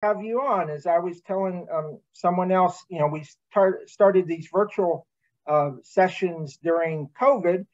have you on. As I was telling someone else, we started these virtual sessions during COVID,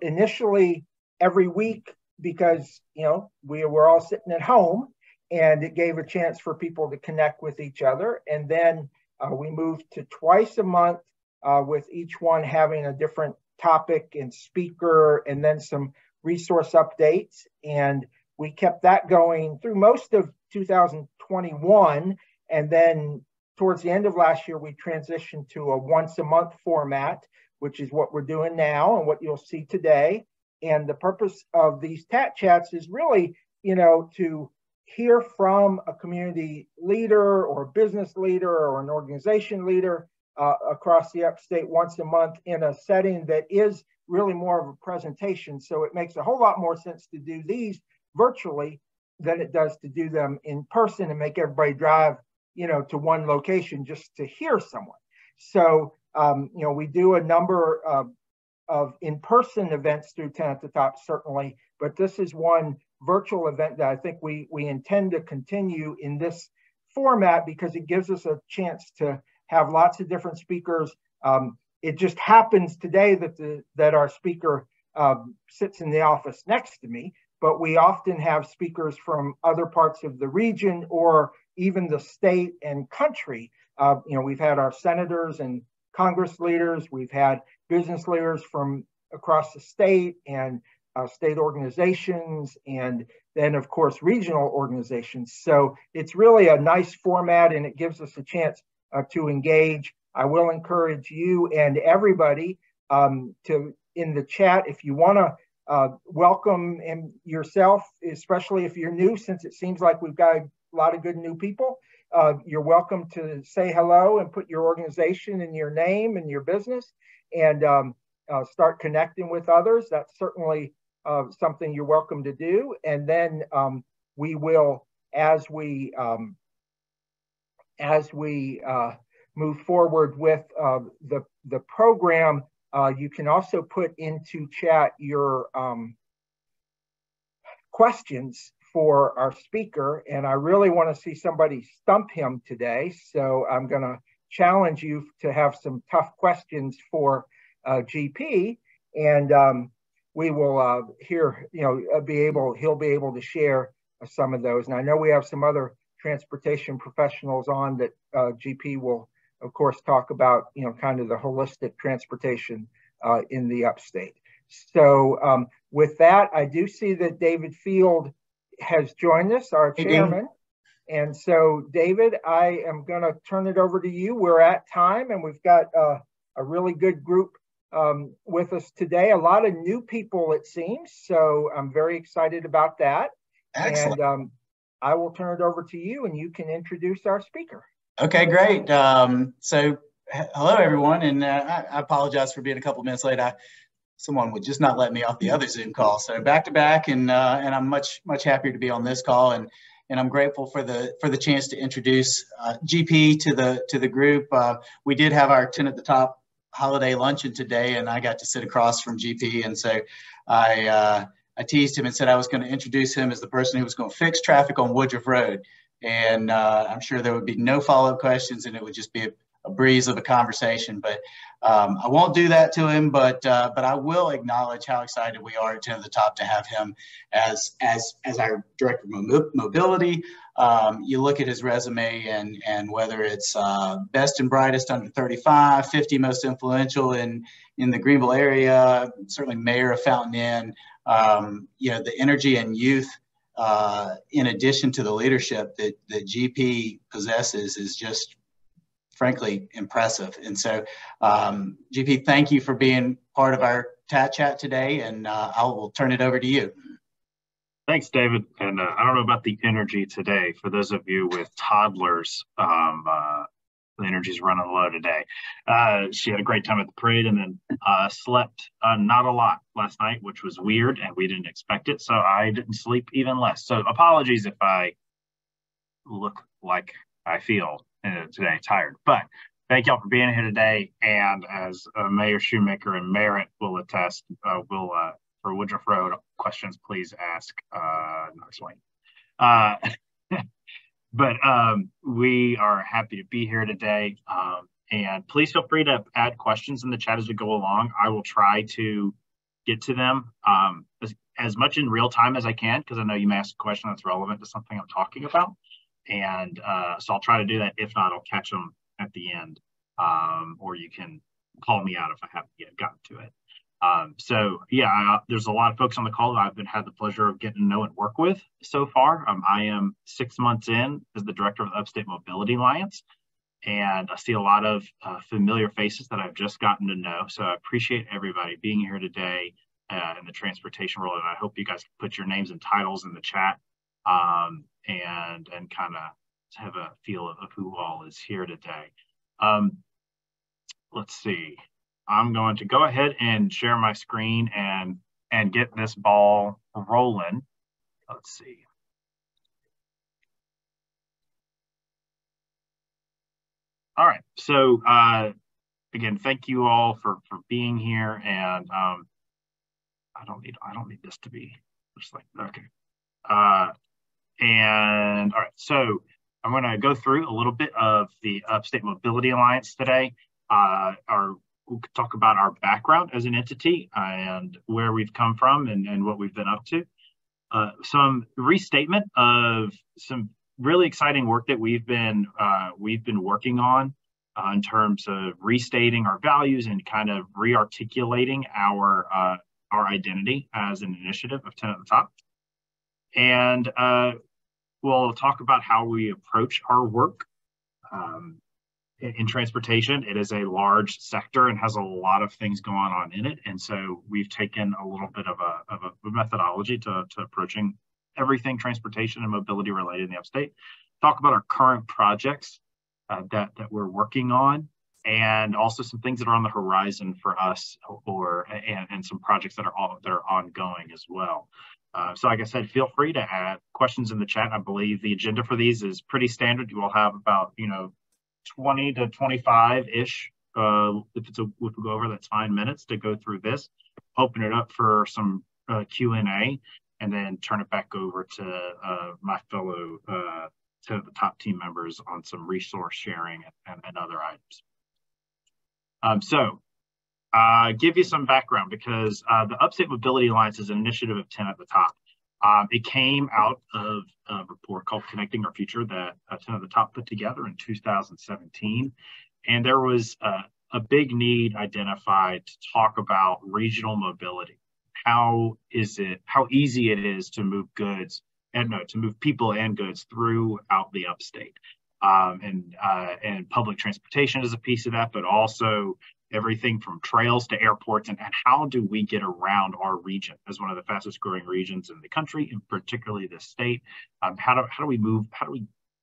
initially every week because, we were all sitting at home and it gave a chance for people to connect with each other. And then we moved to twice a month with each one having a different topic and speaker and then some resource updates. And we kept that going through most of 2021. And then towards the end of last year, we transitioned to a once a month format, which is what we're doing now and what you'll see today. And the purpose of these TATT chats is really, to hear from a community leader or a business leader or an organization leader across the Upstate once a month in a setting that is really more of a presentation. So it makes a whole lot more sense to do these virtually than it does to do them in person and make everybody drive, to one location just to hear someone. So, we do a number of in-person events through TATT at the Top, certainly, but this is one virtual event that I think we intend to continue in this format because it gives us a chance to have lots of different speakers. It just happens today that our speaker sits in the office next to me, but we often have speakers from other parts of the region or even the state and country. We've had our senators and Congress leaders, we've had business leaders from across the state and state organizations, and then of course regional organizations. So it's really a nice format and it gives us a chance to engage. I will encourage you and everybody to in the chat, if you want to welcome yourself, especially if you're new, since it seems like we've got a lot of good new people. You're welcome to say hello and put your organization and your name and your business and start connecting with others. That's certainly something you're welcome to do. And then we will, as we move forward with the program, you can also put into chat your questions for our speaker. And I really want to see somebody stump him today. So I'm going to challenge you to have some tough questions for GP. And we will he'll be able to share some of those. And I know we have some other transportation professionals on that GP will, of course, talk about, kind of the holistic transportation in the Upstate. So with that, I do see that David Field has joined us, our chairman. And so, David, I am going to turn it over to you. We're at time, and we've got a really good group with us today. A lot of new people, it seems. So I'm very excited about that. Excellent. And I will turn it over to you, and you can introduce our speaker. Okay, great. So hello, everyone. And I apologize for being a couple minutes late. Someone would just not let me off the other Zoom call. So back to back, and I'm much happier to be on this call, and I'm grateful for the chance to introduce GP to the group. We did have our 10 at the Top holiday luncheon today, and I got to sit across from GP, and so I teased him and said I was going to introduce him as the person who was going to fix traffic on Woodruff Road, and I'm sure there would be no follow-up questions, and it would just be a breeze of a conversation. But I won't do that to him, but I will acknowledge how excited we are at 10 at the Top to have him as our director of mobility. You look at his resume, and whether it's best and brightest under 35, 50 most influential in the Greenville area, certainly mayor of Fountain Inn, the energy and youth, in addition to the leadership that GP possesses, is just frankly impressive. And so GP, thank you for being part of our TATT chat today, and I will turn it over to you. Thanks, David. And I don't know about the energy today. For those of you with toddlers, the energy's running low today. She had a great time at the parade, and then slept not a lot last night, which was weird, and we didn't expect it. So I didn't sleep even less. So apologies if I look like I feel today tired, but thank y'all for being here today. And as Mayor Shoemaker and Merritt will attest, for Woodruff Road questions, please ask Knox Wayne. But we are happy to be here today. And please feel free to add questions in the chat as we go along. I will try to get to them as much in real time as I can, because I know you may ask a question that's relevant to something I'm talking about. And so I'll try to do that. If not, I'll catch them at the end, or you can call me out if I haven't yet gotten to it. So yeah, there's a lot of folks on the call that I've had the pleasure of getting to know and work with so far. I am 6 months in as the director of the Upstate Mobility Alliance, and I see a lot of familiar faces that I've just gotten to know. So I appreciate everybody being here today in the transportation world, and I hope you guys can put your names and titles in the chat and kind of have a feel of who all is here today. Let's see. I'm going to go ahead and share my screen and get this ball rolling. Let's see. All right. So again, thank you all for being here. And I don't need this to be just like, okay. And all right. So I'm going to go through a little bit of the Upstate Mobility Alliance today. We'll talk about our background as an entity and where we've come from and what we've been up to. Some restatement of some really exciting work that we've been working on in terms of restating our values and kind of re-articulating our identity as an initiative of 10 at the Top. And we'll talk about how we approach our work. In transportation, it is a large sector and has a lot of things going on in it. And so we've taken a little bit of a methodology to approaching everything transportation and mobility related in the Upstate. Talk about our current projects that we're working on, and also some things that are on the horizon for us, and some projects that are ongoing as well. So like I said, feel free to add questions in the chat. I believe the agenda for these is pretty standard. You will have about 20 to 25-ish, if we go over, that's fine, minutes to go through this, open it up for some Q&A, and then turn it back over to my fellow to the top team members on some resource sharing and other items. So give you some background, because the Upstate Mobility Alliance is an initiative of 10 at the Top. It came out of a report called Connecting Our Future that 10 at the Top put together in 2017. And there was a big need identified to talk about regional mobility. How easy it is to move goods to move people and goods throughout the Upstate. And public transportation is a piece of that, but also everything from trails to airports, and how do we get around our region as one of the fastest growing regions in the country, and particularly the state? How do we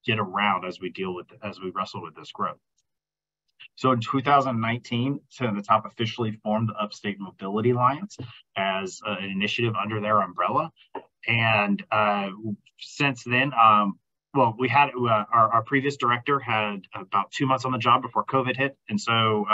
get around as we wrestle with this growth? So in 2019, 10 at the Top officially formed the Upstate Mobility Alliance as an initiative under their umbrella. And since then, well, we had our previous director had about 2 months on the job before COVID hit. And so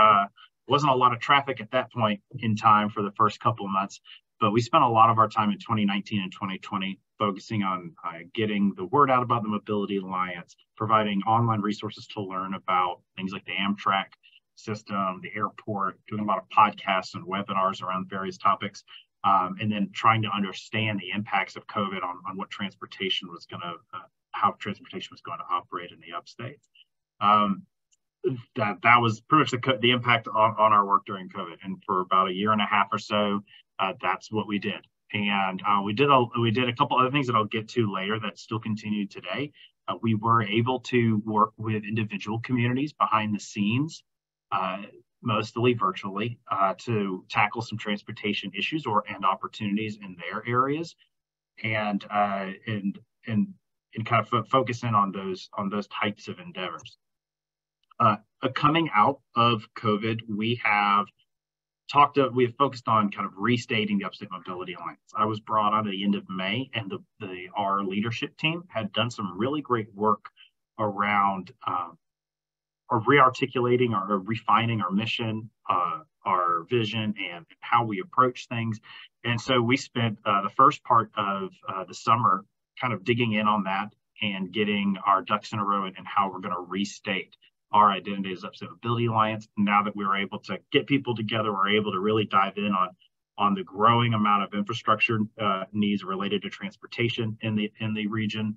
wasn't a lot of traffic at that point in time for the first couple of months, but we spent a lot of our time in 2019 and 2020 focusing on getting the word out about the Mobility Alliance, providing online resources to learn about things like the Amtrak system, the airport, doing a lot of podcasts and webinars around various topics, and then trying to understand the impacts of COVID on what transportation was going to, how transportation was going to operate in the Upstate. That was pretty much the impact on our work during COVID. And for about a year and a half or so, that's what we did. And we did a couple other things that I'll get to later that still continue today. We were able to work with individual communities behind the scenes, mostly virtually, to tackle some transportation issues and opportunities in their areas, and kind of focus in on those types of endeavors. Coming out of COVID, we have focused on kind of restating the Upstate Mobility Alliance. I was brought on at the end of May, and our leadership team had done some really great work around re-articulating or refining our mission, our vision, and how we approach things. And so we spent the first part of the summer kind of digging in on that, and getting our ducks in a row and how we're going to restate our identity as Upstate Mobility Alliance. Now that we're able to get people together, we're able to really dive in on the growing amount of infrastructure needs related to transportation in the region,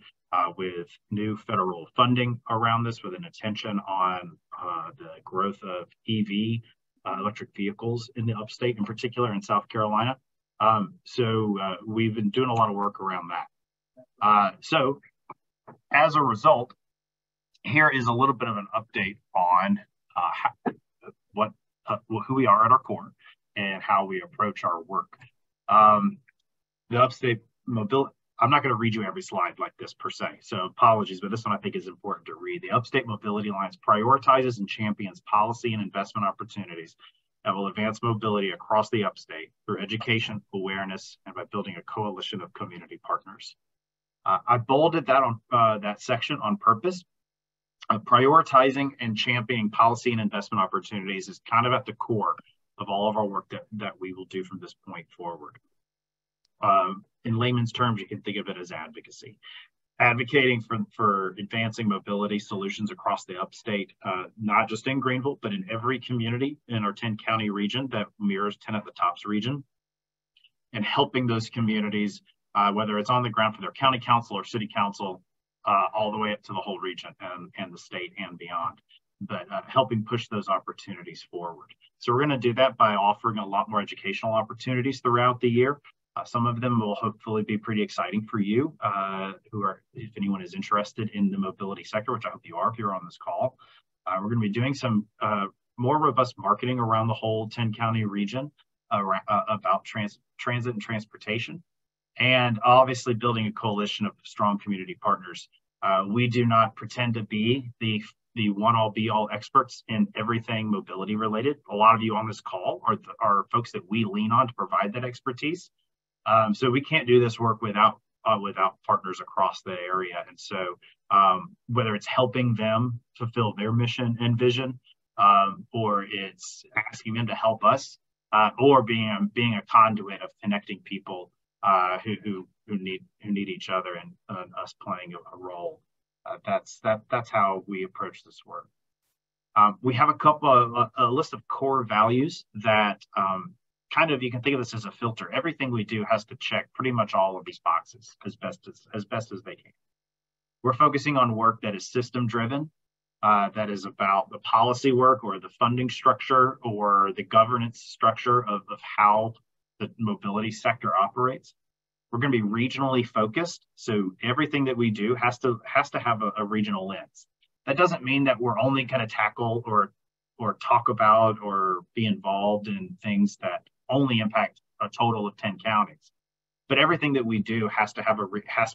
with new federal funding around this, with an attention on the growth of EV, electric vehicles in the upstate, in particular in South Carolina. So we've been doing a lot of work around that. So as a result, here is a little bit of an update on who we are at our core and how we approach our work. The Upstate Mobility, I'm not going to read you every slide like this per se, so apologies, but this one I think is important to read. The Upstate Mobility Alliance prioritizes and champions policy and investment opportunities that will advance mobility across the upstate through education, awareness, and by building a coalition of community partners. I bolded that on that section on purpose. Prioritizing and championing policy and investment opportunities is kind of at the core of all of our work that we will do from this point forward. In layman's terms, you can think of it as advocacy. Advocating for advancing mobility solutions across the upstate, not just in Greenville, but in every community in our 10-county region that mirrors 10 at the Tops region, and helping those communities, whether it's on the ground for their county council or city council, all the way up to the whole region and the state and beyond, but helping push those opportunities forward. So we're going to do that by offering a lot more educational opportunities throughout the year. Some of them will hopefully be pretty exciting for you, if anyone is interested in the mobility sector, which I hope you are here on this call. We're going to be doing some more robust marketing around the whole 10-county region about transit and transportation, and obviously building a coalition of strong community partners. We do not pretend to be the one-all be-all experts in everything mobility related. A lot of you on this call are folks that we lean on to provide that expertise. So we can't do this work without partners across the area. And so whether it's helping them fulfill their mission and vision, or it's asking them to help us, or being a conduit of connecting people who need each other, and us playing a role. That's how we approach this work. We have a list of core values that kind of, you can think of this as a filter. Everything we do has to check pretty much all of these boxes as best as they can. We're focusing on work that is system driven, that is about the policy work or the funding structure or the governance structure of how the mobility sector operates. We're going to be regionally focused, so everything that we do has to have a regional lens. That doesn't mean that we're only going to tackle or talk about or be involved in things that only impact a total of 10 counties. But everything that we do has to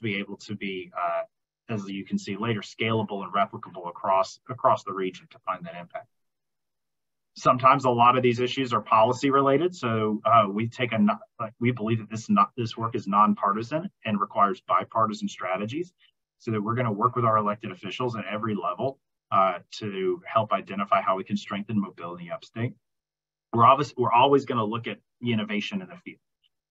be able to be, as you can see later, scalable and replicable across the region to find that impact. Sometimes a lot of these issues are policy related, so we believe that this work is nonpartisan and requires bipartisan strategies, so that we're going to work with our elected officials at every level to help identify how we can strengthen mobility upstate. We're always going to look at the innovation in the field.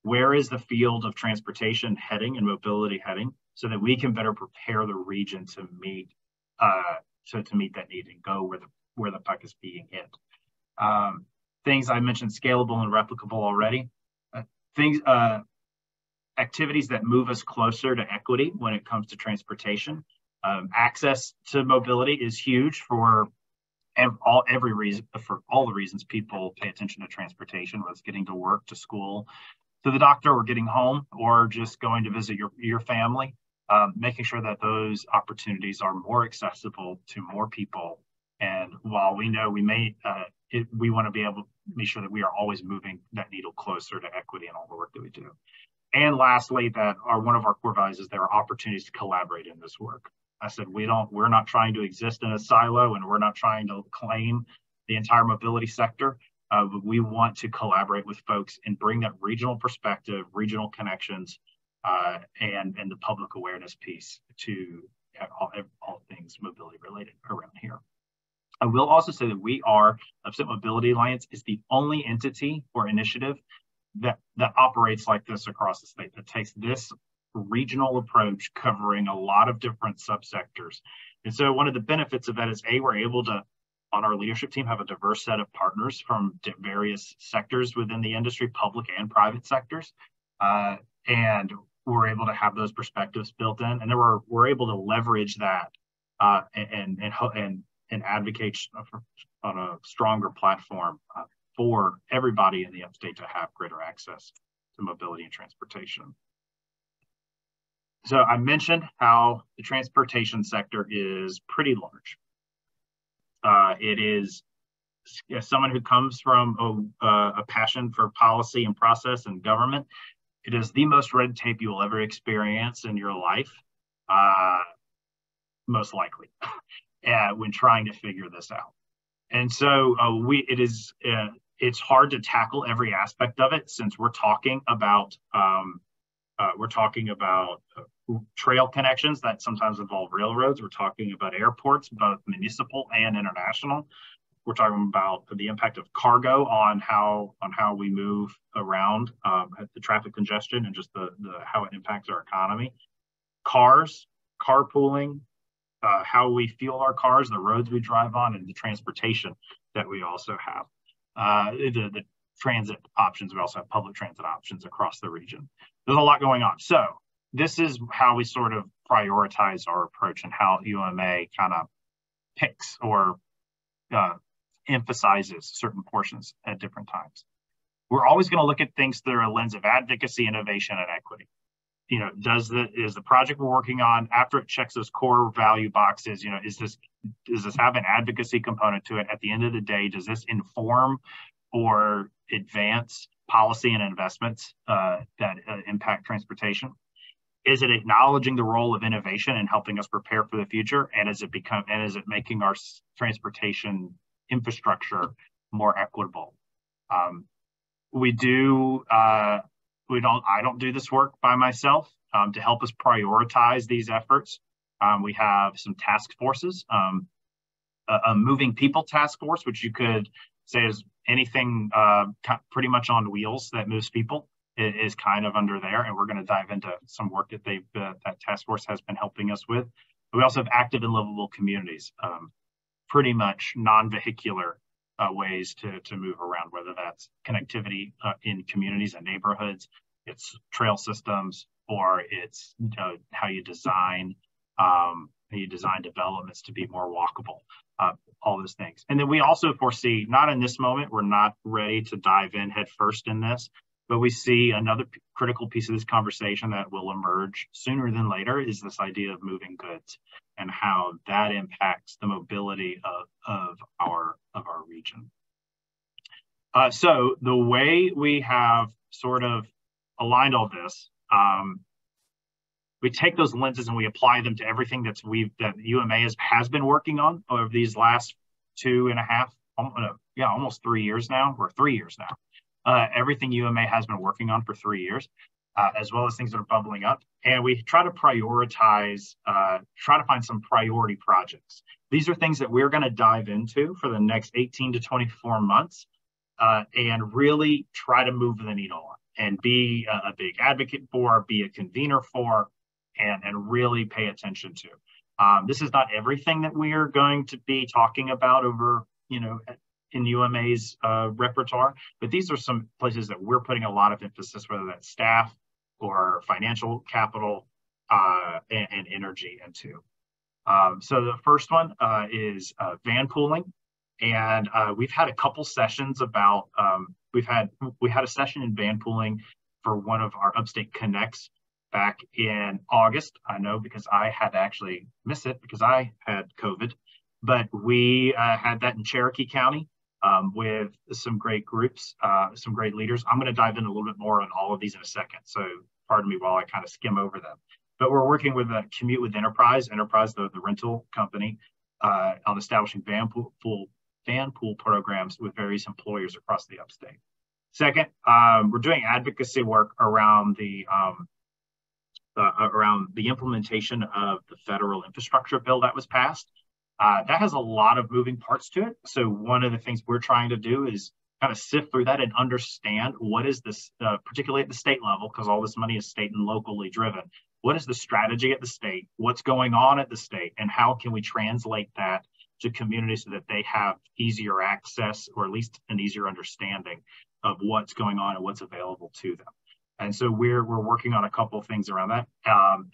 Where is the field of transportation heading and mobility heading, so that we can better prepare the region to meet that need and go where the puck is being hit. Things I mentioned, scalable and replicable already. Activities that move us closer to equity when it comes to transportation. Access to mobility is huge for all the reasons people pay attention to transportation, whether it's getting to work, to school, to the doctor, or getting home, or just going to visit your family. Making sure that those opportunities are more accessible to more people. And while we know we want to be able to make sure that we are always moving that needle closer to equity in all the work that we do. And lastly, one of our core values is there are opportunities to collaborate in this work. I said we're not trying to exist in a silo, and we're not trying to claim the entire mobility sector. But we want to collaborate with folks and bring that regional perspective, regional connections, and the public awareness piece to all things mobility related around here. I will also say that Upstate Mobility Alliance is the only entity or initiative that operates like this across the state, that takes this regional approach covering a lot of different subsectors. And so one of the benefits of that is, A, we're able to, on our leadership team, have a diverse set of partners from various sectors within the industry, public and private sectors. And we're able to have those perspectives built in. And then we're able to leverage that and advocate on a stronger platform for everybody in the upstate to have greater access to mobility and transportation. So I mentioned how the transportation sector is pretty large. It is, as someone who comes from a passion for policy and process and government, it is the most red tape you will ever experience in your life, most likely, when trying to figure this out. And so it's hard to tackle every aspect of it, since we're talking about trail connections that sometimes involve railroads. We're talking about airports, both municipal and international. We're talking about the impact of cargo on how we move around, the traffic congestion, and just how it impacts our economy. Cars, carpooling, how we fuel our cars, the roads we drive on, and the transportation that we also have. The transit options, we also have public transit options across the region. There's a lot going on. So this is how we sort of prioritize our approach and how UMA kind of picks or emphasizes certain portions at different times. We're always going to look at things through a lens of advocacy, innovation, and equity. You know, is the project we're working on, after it checks those core value boxes, you know, does this have an advocacy component to it? At the end of the day, does this inform or advance policy and investments that impact transportation? Is it acknowledging the role of innovation and helping us prepare for the future? And is it making our transportation infrastructure more equitable? I don't do this work by myself. To help us prioritize these efforts, we have some task forces. A moving people task force, which you could say is anything pretty much on wheels that moves people, is kind of under there. And we're going to dive into some work that that task force has been helping us with. But we also have active and livable communities, pretty much non-vehicular ways to move around, whether that's connectivity in communities and neighborhoods, it's trail systems, or it's how you design developments to be more walkable, all those things. And then we also foresee, not in this moment, we're not ready to dive in head first in this, but we see another critical piece of this conversation that will emerge sooner than later is this idea of moving goods and how that impacts the mobility of our region. So the way we have sort of aligned all this, we take those lenses and we apply them to everything that UMA has been working on over these last 2.5, almost 3 years now, or 3 years now. Everything UMA has been working on for 3 years, as well as things that are bubbling up. And we try to prioritize, try to find some priority projects. These are things that we're going to dive into for the next 18 to 24 months and really try to move the needle on and be a big advocate for, be a convener for, and really pay attention to. This is not everything that we are going to be talking about over, in UMA's repertoire, but these are some places that we're putting a lot of emphasis, whether that's staff or financial capital and energy into. So the first one is van pooling. And we've had a couple sessions about, we had a session in van pooling for one of our Upstate Connects back in August. I know because I had to actually miss it because I had COVID, but we had that in Cherokee County with some great groups, some great leaders. I'm going to dive in a little bit more on all of these in a second, so pardon me while I kind of skim over them. But we're working with Commute with Enterprise, the rental company, on establishing van pool programs with various employers across the Upstate. Second, we're doing advocacy work around the implementation of the federal infrastructure bill that was passed. That has a lot of moving parts to it. So one of the things we're trying to do is kind of sift through that and understand what is this, particularly at the state level, because all this money is state and locally driven. what is the strategy at the state, what's going on at the state, and how can we translate that to communities so that they have easier access, or at least an easier understanding of what's going on and what's available to them. And so we're working on a couple of things around that.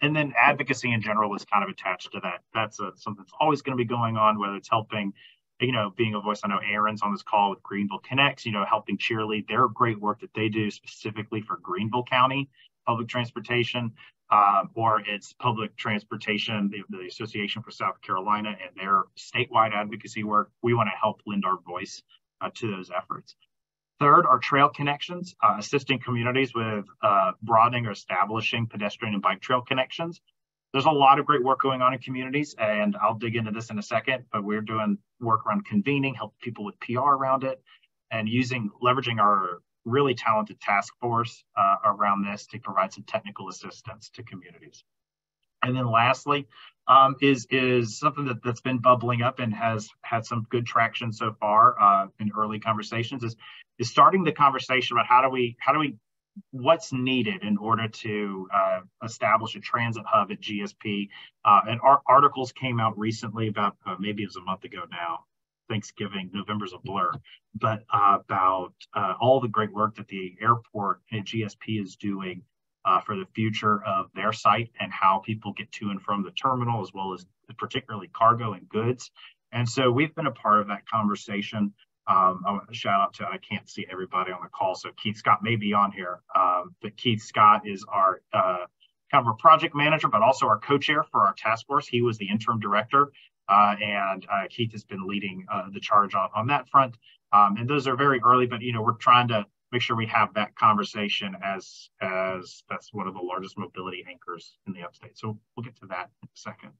And then advocacy in general is kind of attached to that. That's something that's always going to be going on, whether it's helping, being a voice. I know Aaron's on this call with Greenville Connects, helping cheerlead their great work that they do specifically for Greenville County public transportation, or it's public transportation, the Association for South Carolina, and their statewide advocacy work. We want to help lend our voice to those efforts. Third are trail connections, assisting communities with broadening or establishing pedestrian and bike trail connections. There's a lot of great work going on in communities, and I'll dig into this in a second, but we're doing work around convening, help people with PR around it, and leveraging our really talented task force around this to provide some technical assistance to communities. And then lastly, is something that's been bubbling up and has had some good traction so far in early conversations, is starting the conversation about what's needed in order to establish a transit hub at GSP. And our articles came out recently about, maybe it was a month ago now, Thanksgiving, November's a blur, but about all the great work that the airport at GSP is doing for the future of their site and how people get to and from the terminal, as well as particularly cargo and goods. And so we've been a part of that conversation. I want to shout out to, I can't see everybody on the call, so Keith Scott may be on here, but Keith Scott is our kind of a project manager, but also our co-chair for our task force. He was the interim director, and Keith has been leading the charge on that front. And those are very early, but we're trying to make sure we have that conversation as that's one of the largest mobility anchors in the upstate. So we'll get to that in a second.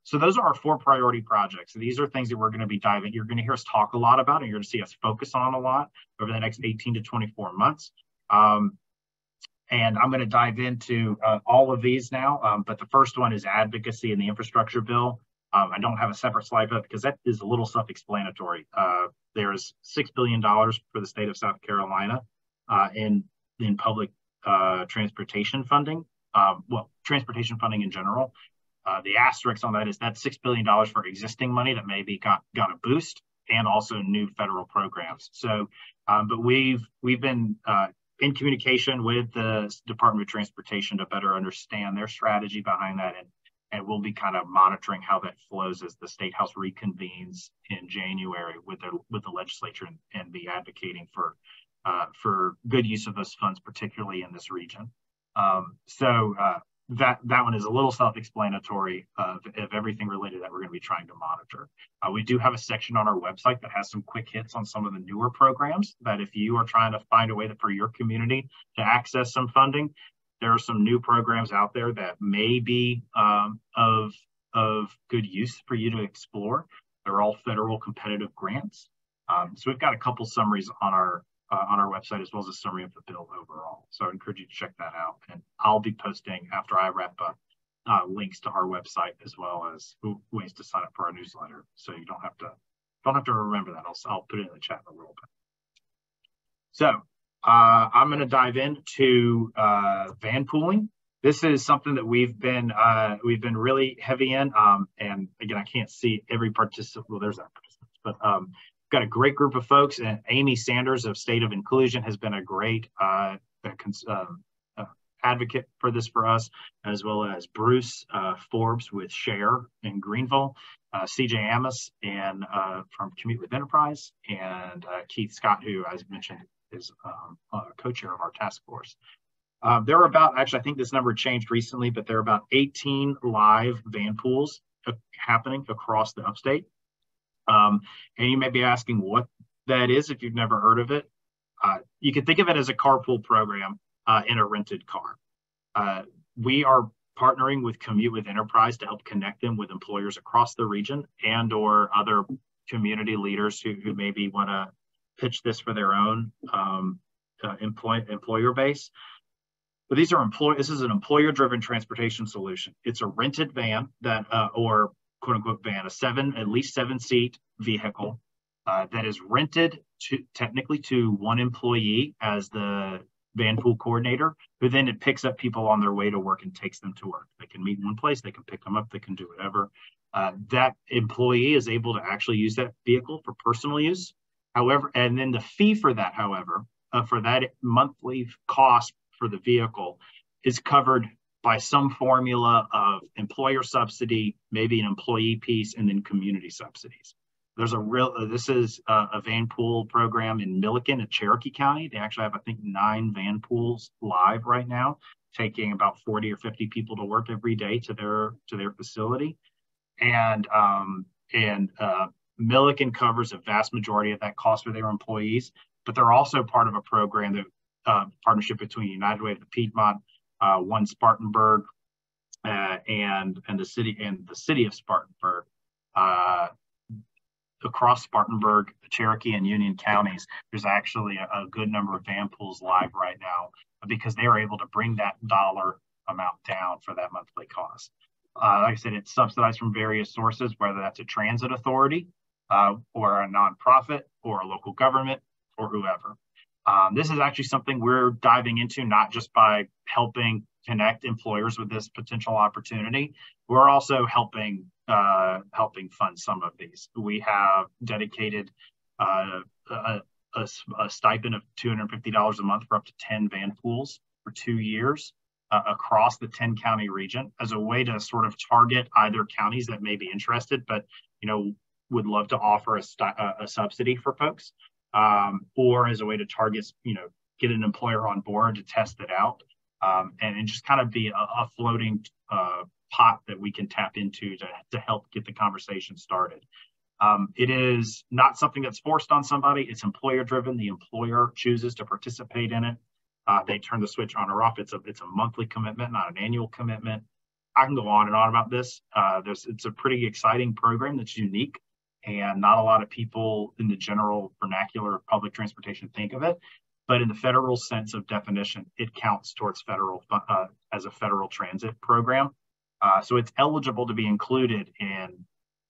So those are our 4 priority projects. These are things that we're going to be diving. You're going to hear us talk a lot about, and you're going to see us focus on a lot over the next 18 to 24 months. And I'm going to dive into all of these now. But the first one is advocacy in the infrastructure bill. I don't have a separate slide for it because that is a little self-explanatory. There's $6 billion for the state of South Carolina in public transportation funding. Transportation funding in general. The asterisk on that is that $6 billion for existing money that maybe got a boost, and also new federal programs. So, but we've been in communication with the Department of Transportation to better understand their strategy behind that, and we'll be kind of monitoring how that flows as the State House reconvenes in January with the legislature and be advocating for good use of those funds, particularly in this region. That one is a little self-explanatory of everything related that we're going to be trying to monitor. We do have a section on our website that has some quick hits on some of the newer programs that if you are trying to find a way for your community to access some funding, there are some new programs out there that may be of good use for you to explore. They're all federal competitive grants. So we've got a couple summaries on our website, as well as a summary of the bill overall. So I encourage you to check that out. And I'll be posting, after I wrap up, links to our website, as well as ways to sign up for our newsletter. So you don't have to remember that. I'll put it in the chat in a little bit. So I'm going to dive into van pooling. This is something that we've been really heavy in. And again, I can't see every participant. Well, there's that participant, but got a great group of folks, and Amy Sanders of State of Inclusion has been a great advocate for this for us, as well as Bruce Forbes with Share in Greenville, CJ Amos from Commute with Enterprise, and Keith Scott, who I mentioned is co-chair of our task force. There are about, actually I think this number changed recently, but there are about 18 live van pools happening across the upstate. And you may be asking what that is if you've never heard of it. You can think of it as a carpool program in a rented car. We are partnering with Commute with Enterprise to help connect them with employers across the region and or other community leaders who maybe want to pitch this for their own employer base. But this is an employer-driven transportation solution. It's a rented van that, or quote unquote van, at least 7-seat vehicle that is rented technically to one employee as the van pool coordinator, who then it picks up people on their way to work and takes them to work. They can meet in one place, they can pick them up, they can do whatever. That employee is able to actually use that vehicle for personal use. However, and then the fee for that, however, for that monthly cost for the vehicle is covered by some formula of employer subsidy, maybe an employee piece, and then community subsidies. There's this is a van pool program in Milliken in Cherokee County. They actually have, I think, 9 van pools live right now, taking about 40 or 50 people to work every day to their facility. And Milliken covers a vast majority of that cost for their employees, but they're also part of a program that partnership between United Way of the Piedmont, One Spartanburg, and the city of Spartanburg. Across Spartanburg, Cherokee, and Union counties, there's actually a good number of van pools live right now because they are able to bring that dollar amount down for that monthly cost. Like I said, it's subsidized from various sources, whether that's a transit authority or a nonprofit or a local government or whoever. This is actually something we're diving into, not just by helping connect employers with this potential opportunity. We're also helping fund some of these. We have dedicated a stipend of $250 a month for up to 10 van pools for 2 years across the 10 county region as a way to sort of target either counties that may be interested, but would love to offer a subsidy for folks, or as a way to target, get an employer on board to test it out, and just kind of be a floating pot that we can tap into to help get the conversation started. It is not something that's forced on somebody. It's employer driven. The employer chooses to participate in it. They turn the switch on or off. It's a monthly commitment, not an annual commitment. I can go on and on about this. It's a pretty exciting program that's unique, and not a lot of people in the general vernacular of public transportation think of it. But in the federal sense of definition, it counts towards federal as a federal transit program. So it's eligible to be included in,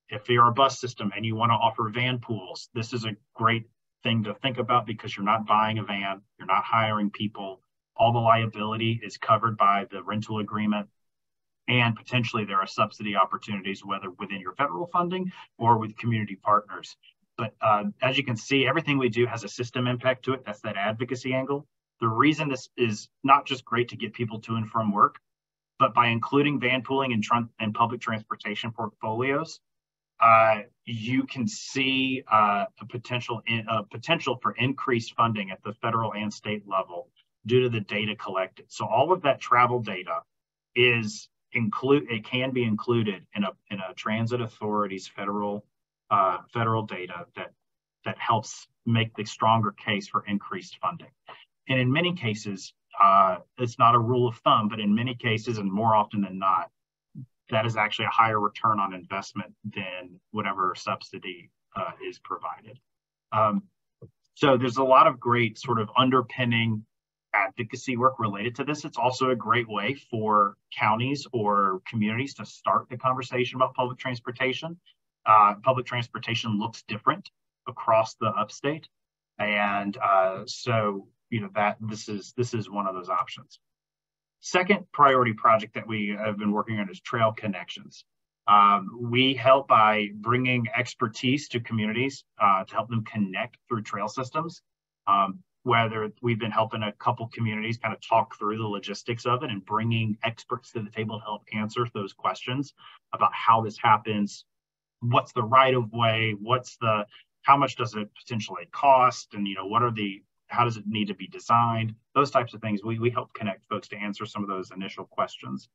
if you're a bus system and you want to offer van pools, this is a great thing to think about because you're not buying a van, you're not hiring people. All the liability is covered by the rental agreement, and potentially there are subsidy opportunities, whether within your federal funding or with community partners. But as you can see, everything we do has a system impact to it. That's that advocacy angle. The reason this is not just great to get people to and from work, but by including van pooling and public transportation portfolios, you can see a potential for increased funding at the federal and state level due to the data collected. So all of that travel data can be included in a transit authority's federal data that helps make the stronger case for increased funding. And in many cases, it's not a rule of thumb, but in many cases, and more often than not, that is actually a higher return on investment than whatever subsidy is provided. So there's a lot of great sort of underpinning advocacy work related to this. It's also a great way for counties or communities to start the conversation about public transportation. Public transportation looks different across the upstate, and so that this is one of those options. Second priority project that we have been working on is trail connections. We help by bringing expertise to communities to help them connect through trail systems. Whether we've been helping a couple communities kind of talk through the logistics of it and bringing experts to the table to help answer those questions about how this happens, what's the right of way, how much does it potentially cost, and how does it need to be designed? Those types of things. We help connect folks to answer some of those initial questions.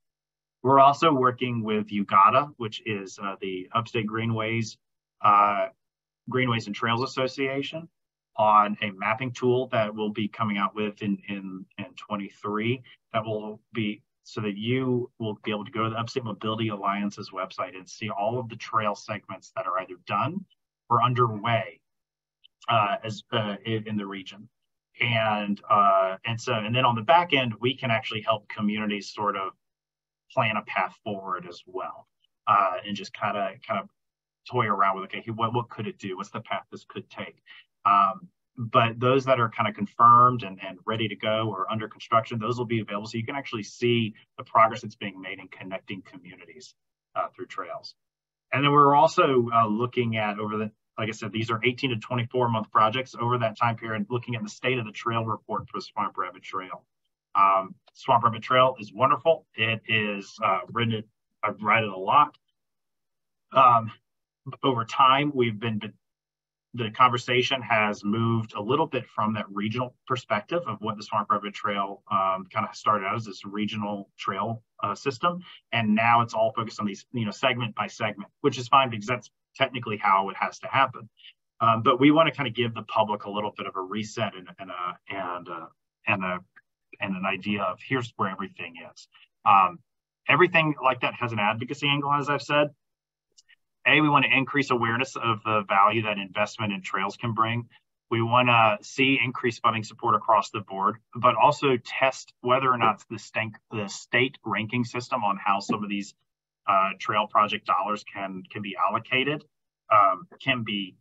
We're also working with UGATA, which is the Upstate Greenways and Trails Association, on a mapping tool that we'll be coming out with in 23. That will be so that you will be able to go to the Upstate Mobility Alliance's website and see all of the trail segments that are either done or underway in the region. And then on the back end, we can actually help communities sort of plan a path forward as well, and just kind of toy around with, okay, what could it do? What's the path this could take? but those that are kind of confirmed and ready to go or under construction, those will be available. So you can actually see the progress that's being made in connecting communities through trails. And then we're also looking at like I said, these are 18 to 24 month projects over that time period, looking at the state of the trail report for Swamp Rabbit Trail. Swamp Rabbit Trail is wonderful. It is I've ridden it a lot. Over time, the conversation has moved a little bit from that regional perspective of what the Swamp Rabbit Trail kind of started out as this regional trail system. And now it's all focused on these, segment by segment, which is fine because that's technically how it has to happen. But we want to kind of give the public a little bit of a reset and an idea of here's where everything is. Everything like that has an advocacy angle, as I've said. We want to increase awareness of the value that investment in trails can bring. We want to see increased funding support across the board, but also test whether or not the state ranking system on how some of these trail project dollars can be allocated can be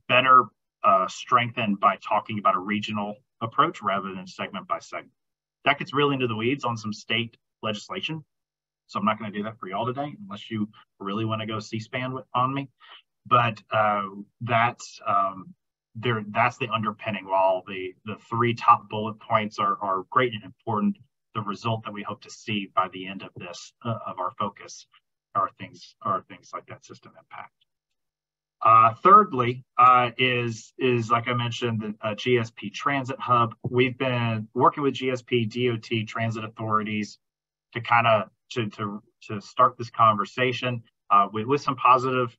better strengthened by talking about a regional approach rather than segment by segment. That gets really into the weeds on some state legislation. So I'm not going to do that for y'all today, unless you really want to go C-SPAN on me. But that's the underpinning. While the three top bullet points are great and important, the result that we hope to see by the end of this of our focus are things like that system impact. Thirdly, is like I mentioned, the GSP Transit Hub. We've been working with GSP, DOT, transit authorities to kind of to start this conversation with some positive,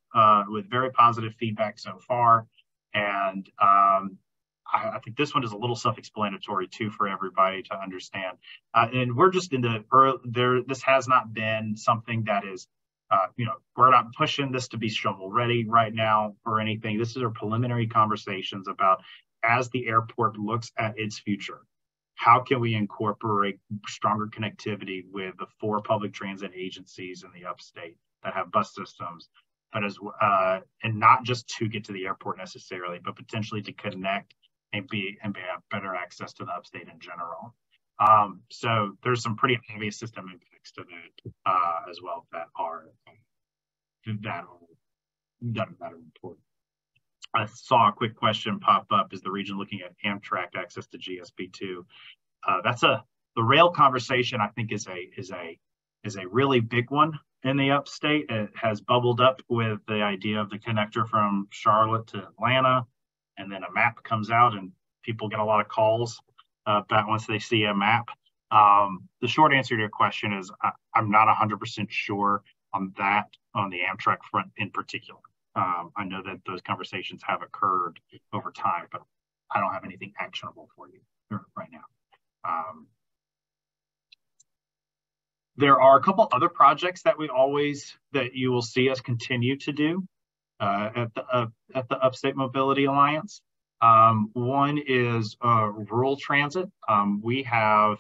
with very positive feedback so far. And I think this one is a little self-explanatory too for everybody to understand. And we're just in the early, this has not been something that is, we're not pushing this to be shovel ready right now or anything. This is our preliminary conversations about as the airport looks at its future. How can we incorporate stronger connectivity with the 4 public transit agencies in the upstate that have bus systems, but and not just to get to the airport necessarily, but potentially to connect and have better access to the upstate in general. So there's some pretty obvious system impacts to that as well that are important. I saw a quick question pop up. Is the region looking at Amtrak access to GSP2? The rail conversation, I think, is a really big one in the upstate. It has bubbled up with the idea of the connector from Charlotte to Atlanta, and then a map comes out and people get a lot of calls back once they see a map. The short answer to your question is I'm not 100% sure on that on the Amtrak front in particular. I know that those conversations have occurred over time, but I don't have anything actionable for you right now. There are a couple other projects that you will see us continue to do at the Upstate Mobility Alliance. One is rural transit. We have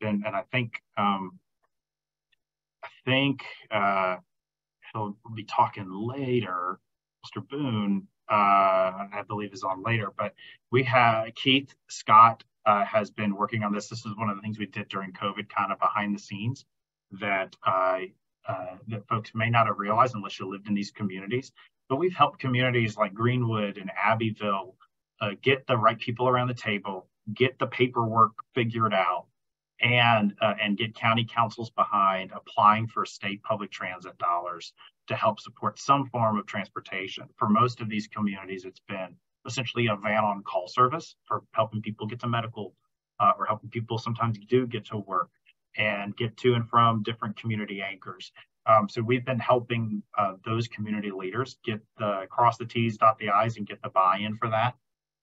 been, and I think he'll be talking later. Mr. Boone, I believe, is on later, but we have Keith Scott has been working on this. This is one of the things we did during COVID, kind of behind the scenes, that folks may not have realized unless you lived in these communities. But we've helped communities like Greenwood and Abbeville get the right people around the table, get the paperwork figured out, and get county councils behind applying for state public transit dollars to help support some form of transportation. For most of these communities, it's been essentially a van on call service for helping people get to medical or helping people sometimes do get to work and get to and from different community anchors. So we've been helping those community leaders cross the T's, dot the I's, and get the buy-in for that.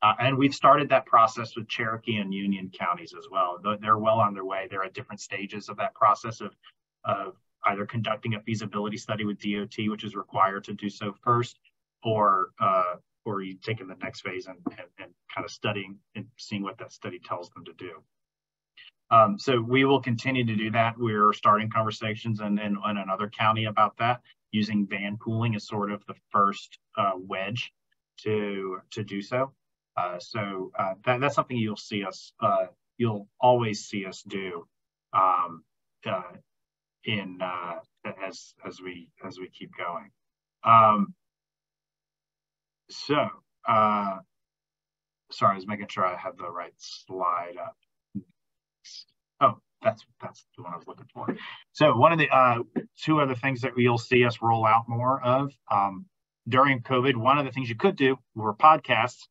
And we've started that process with Cherokee and Union counties as well. They're well on their way. They're at different stages of that process of either conducting a feasibility study with DOT, which is required to do so first, or you taking the next phase and kind of studying and seeing what that study tells them to do. So we will continue to do that. We're starting conversations in another county about that, using van pooling as sort of the first wedge to do so. So that's something you'll see us, you'll always see us do as we keep going. Sorry, I was making sure I had the right slide up. Oh, that's the one I was looking for. So one of the two other things that you'll see us roll out more of during COVID, one of the things you could do were podcasts.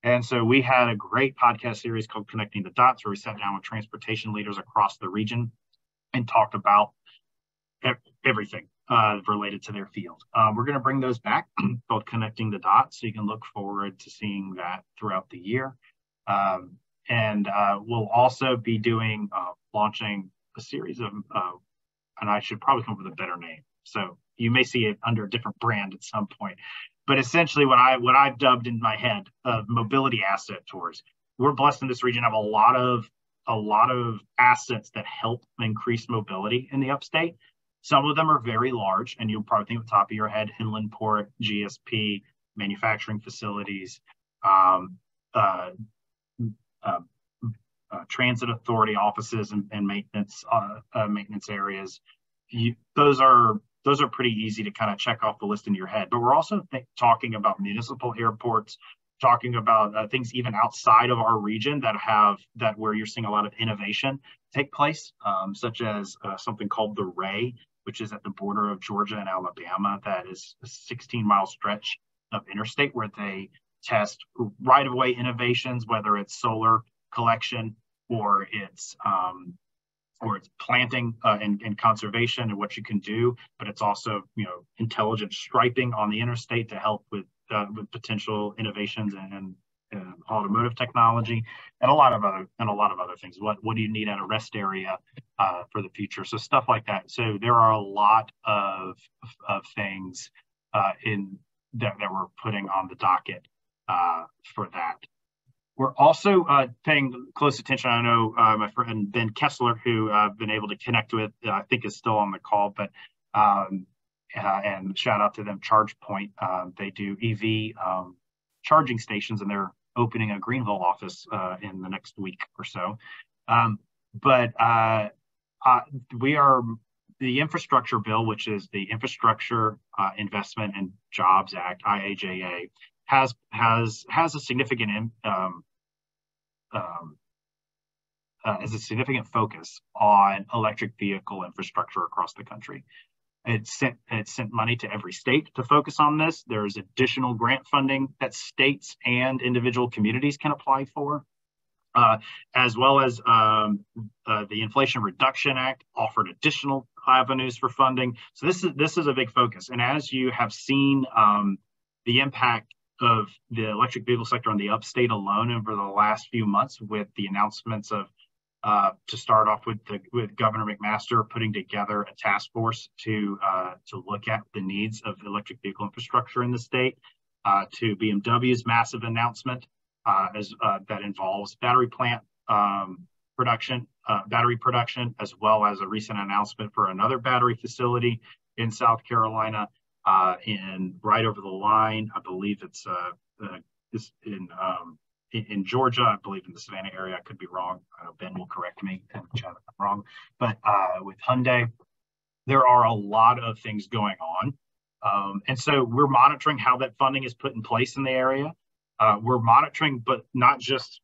And so we had a great podcast series called Connecting the Dots, where we sat down with transportation leaders across the region and talked about everything related to their field. We're going to bring those back called Connecting the Dots, so you can look forward to seeing that throughout the year. And we'll also be doing launching a series of, and I should probably come up with a better name. So you may see it under a different brand at some point. But essentially, what I've dubbed in my head of mobility asset tours. We're blessed in this region to have a lot of assets that help increase mobility in the upstate. Some of them are very large, and you'll probably think at the top of your head: inland port, GSP, manufacturing facilities, transit authority offices and maintenance areas. Those are pretty easy to kind of check off the list in your head. But we're also talking about municipal airports, talking about things even outside of our region that where you're seeing a lot of innovation take place, such as something called the Ray, which is at the border of Georgia and Alabama. That is a 16-mile stretch of interstate where they test right-of-way innovations, whether it's solar collection or it's planting and conservation and what you can do, but it's also intelligent striping on the interstate to help with potential innovations and automotive technology and a lot of other things. What do you need at a rest area for the future? So stuff like that. So there are a lot of things in that we're putting on the docket for that. We're also paying close attention. I know my friend Ben Kessler, who I've been able to connect with, I think is still on the call, but and shout out to them, ChargePoint. They do EV charging stations, and they're opening a Greenville office in the next week or so. But we are the infrastructure bill, which is the Infrastructure Investment and Jobs Act, IIJA, has a significant focus on electric vehicle infrastructure across the country. It sent money to every state to focus on this. There's additional grant funding that states and individual communities can apply for, as well as the Inflation Reduction Act offered additional avenues for funding. So this is a big focus. And as you have seen the impact of the electric vehicle sector on the upstate alone over the last few months, with the announcements of to start off with Governor McMaster putting together a task force to look at the needs of electric vehicle infrastructure in the state, to BMW's massive announcement that involves battery production, as well as a recent announcement for another battery facility in South Carolina, right over the line. I believe it's in Georgia, I believe in the Savannah area. I could be wrong. Ben will correct me if I'm wrong. But with Hyundai, there are a lot of things going on. And so we're monitoring how that funding is put in place in the area. We're monitoring, but not just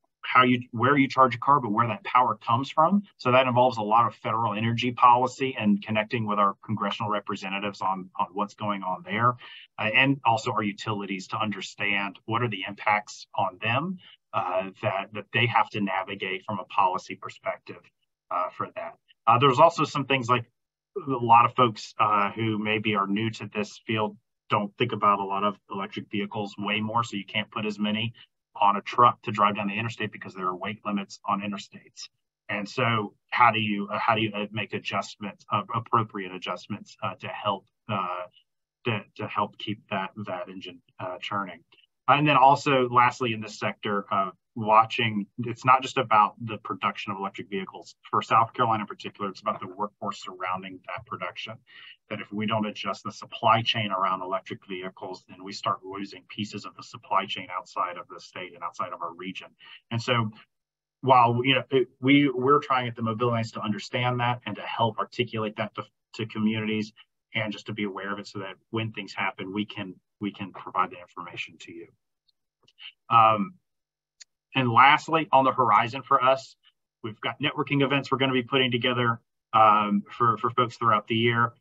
where you charge a car, but where that power comes from. So that involves a lot of federal energy policy and connecting with our congressional representatives on what's going on there, and also our utilities to understand what are the impacts on them that they have to navigate from a policy perspective for that. There's also some things like a lot of folks who maybe are new to this field don't think about a lot of electric vehicles way more, so you can't put as many on a truck to drive down the interstate because there are weight limits on interstates. And so how do you make adjustments, appropriate adjustments to help keep that engine churning? And then also lastly in this sector, watching, it's not just about the production of electric vehicles. For South Carolina in particular, it's about the workforce surrounding that production. That if we don't adjust the supply chain around electric vehicles, then we start losing pieces of the supply chain outside of the state and outside of our region. And so while we're trying at the Mobility Alliance to understand that and to help articulate that to communities and just to be aware of it so that when things happen, we can provide the information to you. And lastly, on the horizon for us, we've got networking events we're going to be putting together for folks throughout the year.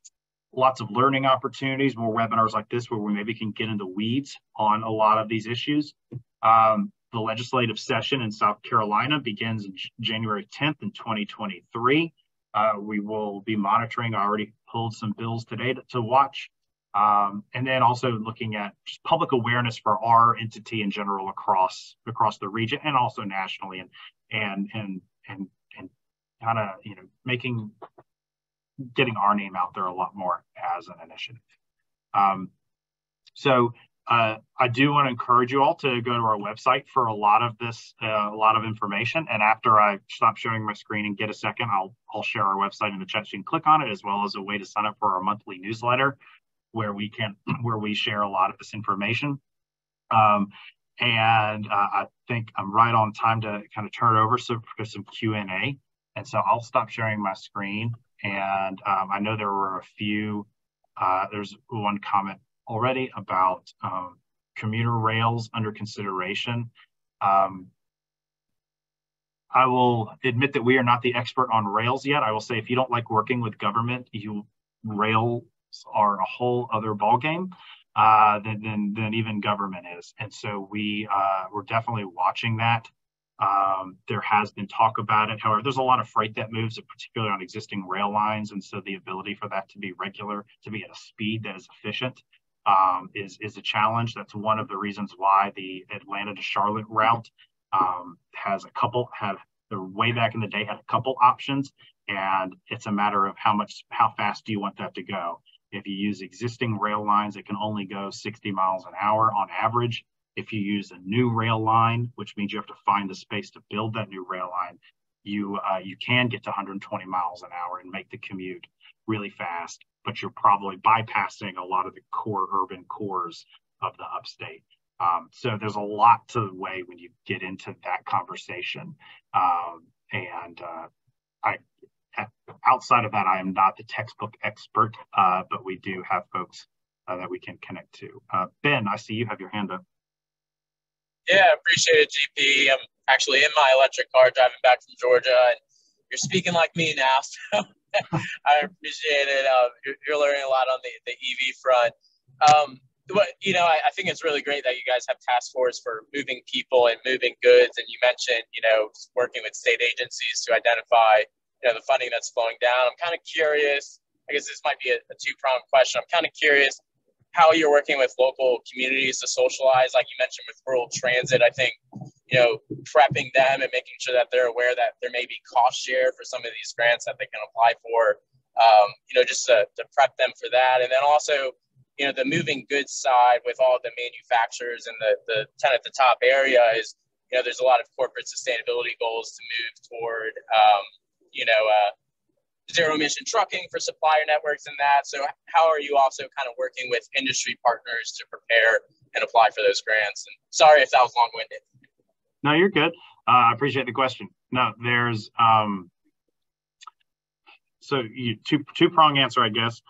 Lots of learning opportunities, more webinars like this where we maybe can get in the weeds on a lot of these issues. The legislative session in South Carolina begins January 10th in 2023. We will be monitoring, I already pulled some bills today to watch. And then also looking at just public awareness for our entity in general across the region and also nationally, and kind of getting our name out there a lot more as an initiative. I do want to encourage you all to go to our website for a lot of this, a lot of information. And after I stop sharing my screen and get a second, I'll share our website in the chat. So you can click on it, as well as a way to sign up for our monthly newsletter, where we share a lot of this information. I think I'm right on time to kind of turn it over for some Q&A. And so I'll stop sharing my screen. And I know there were a few, there's one comment already about commuter rails under consideration. I will admit that we are not the expert on rails yet. I will say, if you don't like working with government, rails are a whole other ballgame than even government is. And so we're definitely watching that. There has been talk about it. However, there's a lot of freight that moves, particularly on existing rail lines. And so the ability for that to be regular, to be at a speed that is efficient, is a challenge. That's one of the reasons why the Atlanta to Charlotte route way back in the day had a couple options. And it's a matter of how fast do you want that to go? If you use existing rail lines, it can only go 60 miles an hour on average. If you use a new rail line, which means you have to find the space to build that new rail line, you can get to 120 miles an hour and make the commute really fast, but you're probably bypassing a lot of the core urban cores of the Upstate. So there's a lot to weigh when you get into that conversation. Outside of that, I am not the textbook expert, but we do have folks that we can connect to. Ben, I see you have your hand up. Yeah, appreciate it, GP. I'm actually in my electric car driving back from Georgia, and you're speaking like me now, so I appreciate it. You're learning a lot on the EV front. I think it's really great that you guys have task force for moving people and moving goods, and you mentioned, working with state agencies to identify, the funding that's flowing down. I'm kind of curious, I guess this might be a two-pronged question. I'm kind of curious how you're working with local communities to socialize, like you mentioned with rural transit. I think, prepping them and making sure that they're aware that there may be cost share for some of these grants that they can apply for, just to prep them for that. And then also, the moving goods side with all the manufacturers and the 10 at the top area is, there's a lot of corporate sustainability goals to move toward, zero emission trucking for supplier networks and that. So how are you also kind of working with industry partners to prepare and apply for those grants? And sorry if that was long-winded. No, you're good. I appreciate the question. No, there's two-prong answer, I guess.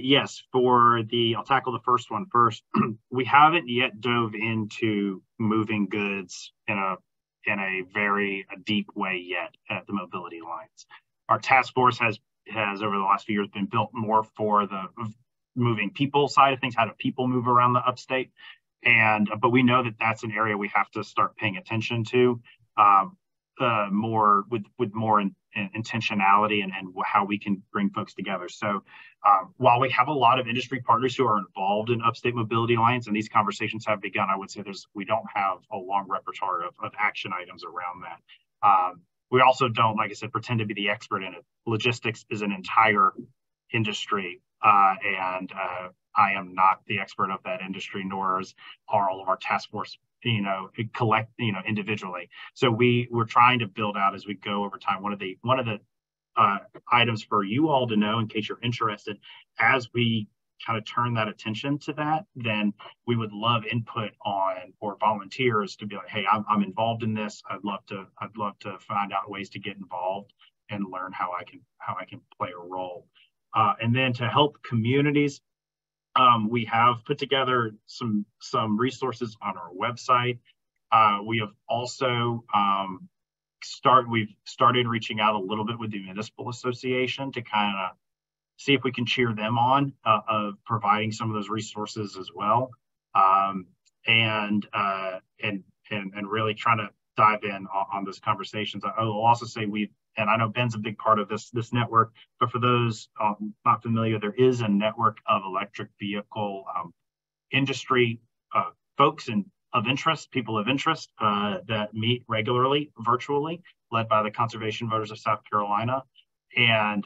Yes, I'll tackle the first one first. We haven't yet dove into moving goods in a very deep way yet at the Mobility Alliance. Our task force has over the last few years been built more for the moving people side of things, how do people move around the Upstate, but we know that that's an area we have to start paying attention to more with more intentionality and how we can bring folks together. So while we have a lot of industry partners who are involved in Upstate Mobility Alliance and these conversations have begun, I would say we don't have a long repertoire of action items around that. We also don't, like I said, pretend to be the expert in it. Logistics is an entire industry, and I am not the expert of that industry, nor are all of our task force collect, individually. So we're trying to build out as we go over time. One of the items for you all to know, in case you're interested, as we kind of turn that attention to that, then we would love input on, or volunteers to be like, hey, I'm involved in this. I'd love to find out ways to get involved and learn how I can play a role. And then to help communities, we have put together some resources on our website. We have also we've started reaching out a little bit with the Municipal Association to kind of see if we can cheer them on of providing some of those resources as well, and really trying to dive in on those conversations. I will also say and I know Ben's a big part of this network, but for those not familiar, there is a network of electric vehicle industry folks and people of interest that meet regularly virtually, led by the Conservation Voters of South Carolina. And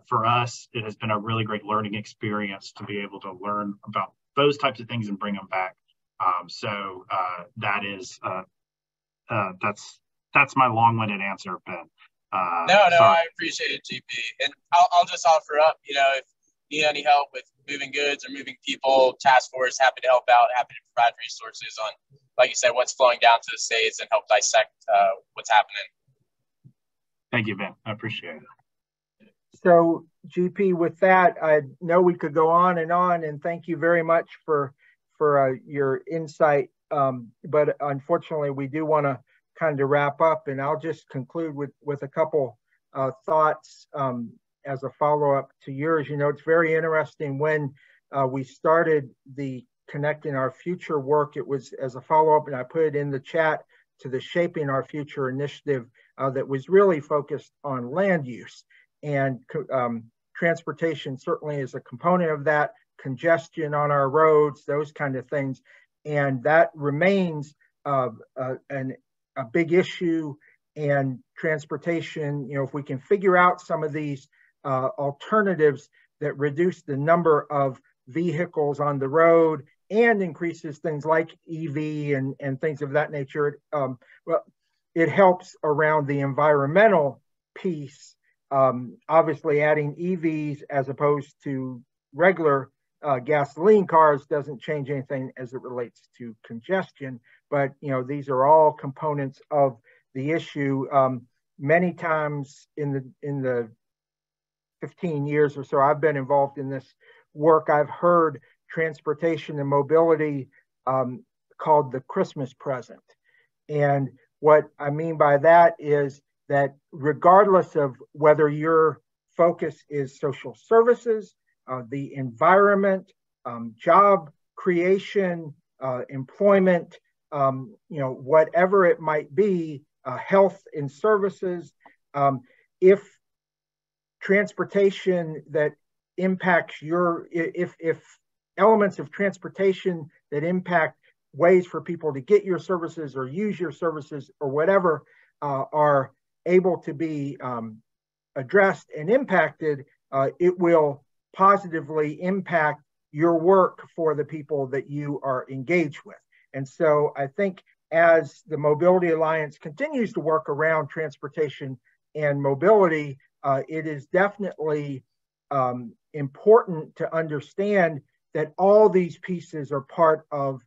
for us, it has been a really great learning experience to be able to learn about those types of things and bring them back. So that is that's my long-winded answer, Ben. No, I appreciate it, GP. And I'll just offer up, if you need any help with moving goods or moving people, task force, happy to help out, happy to provide resources on, like you said, what's flowing down to the states and help dissect what's happening. Thank you, Ben. I appreciate it. So, GP, with that, I know we could go on, and thank you very much for your insight. But unfortunately, we do want to kind of wrap up, and I'll just conclude with a couple thoughts as a follow-up to yours. It's very interesting when we started the Connecting Our Future work. It was as a follow-up, and I put it in the chat, to the Shaping Our Future initiative that was really focused on land use. And transportation certainly is a component of that, congestion on our roads, those kind of things. And that remains a big issue. And transportation, if we can figure out some of these alternatives that reduce the number of vehicles on the road and increases things like EV and things of that nature, it helps around the environmental piece. Obviously, adding EVs as opposed to regular gasoline cars doesn't change anything as it relates to congestion. But these are all components of the issue. Many times in the 15 years or so I've been involved in this work, I've heard transportation and mobility called the Christmas present. And what I mean by that is that regardless of whether your focus is social services, the environment, job creation, employment, whatever it might be, health and services, if transportation that impacts if elements of transportation that impact ways for people to get your services or use your services or whatever are able to be addressed and impacted, it will positively impact your work for the people that you are engaged with. And so I think as the Mobility Alliance continues to work around transportation and mobility, it is definitely important to understand that all these pieces are part of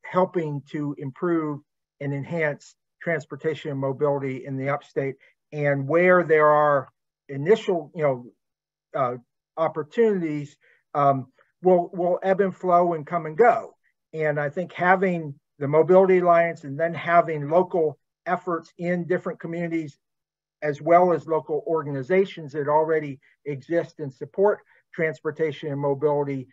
helping to improve and enhance transportation and mobility in the upstate. And where there are initial opportunities will ebb and flow and come and go. And I think having the Mobility Alliance and then having local efforts in different communities, as well as local organizations that already exist and support transportation and mobility,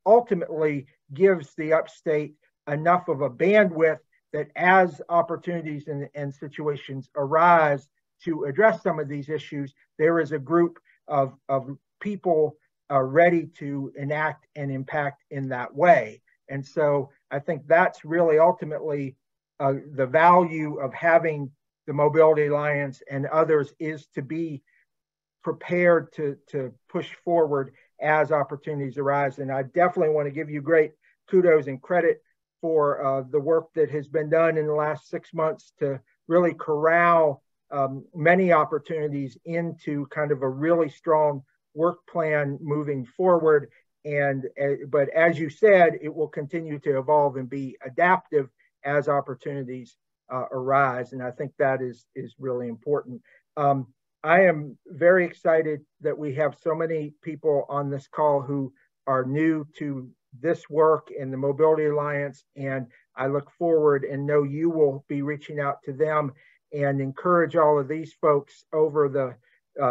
ultimately gives the upstate enough of a bandwidth that as opportunities and situations arise to address some of these issues, there is a group of people ready to enact and impact in that way. And so I think that's really ultimately the value of having the Mobility Alliance and others, is to be prepared to push forward as opportunities arise. And I definitely want to give you great kudos and credit for the work that has been done in the last 6 months to really corral many opportunities into kind of a really strong work plan moving forward. But as you said, it will continue to evolve and be adaptive as opportunities arise. And I think that is really important. I am very excited that we have so many people on this call who are new to this work in the Mobility Alliance. And I look forward and know you will be reaching out to them and encourage all of these folks over the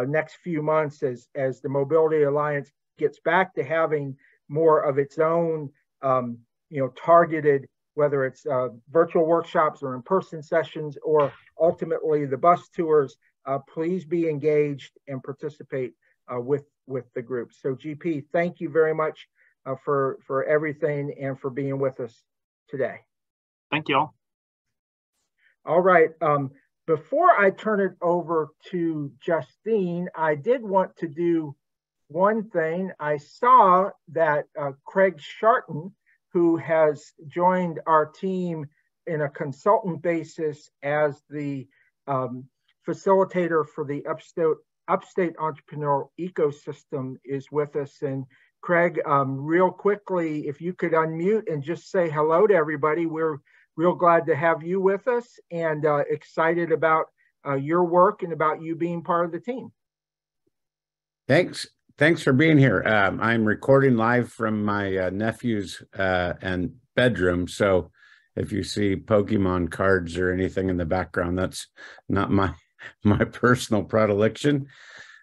next few months as the Mobility Alliance gets back to having more of its own, targeted, whether it's virtual workshops or in-person sessions or ultimately the bus tours. Please be engaged and participate with the group. So GP, thank you very much for everything and for being with us today. Thank you all. All right. Before I turn it over to Justine, I did want to do one thing. I saw that Craig Sharton, who has joined our team in a consultant basis as the facilitator for the Upstate entrepreneurial ecosystem, is with us. And Craig, real quickly, if you could unmute and just say hello to everybody. We're real glad to have you with us and excited about your work and about you being part of the team. Thanks for being here. I'm recording live from my nephew's and bedroom. So if you see Pokemon cards or anything in the background, that's not my personal predilection.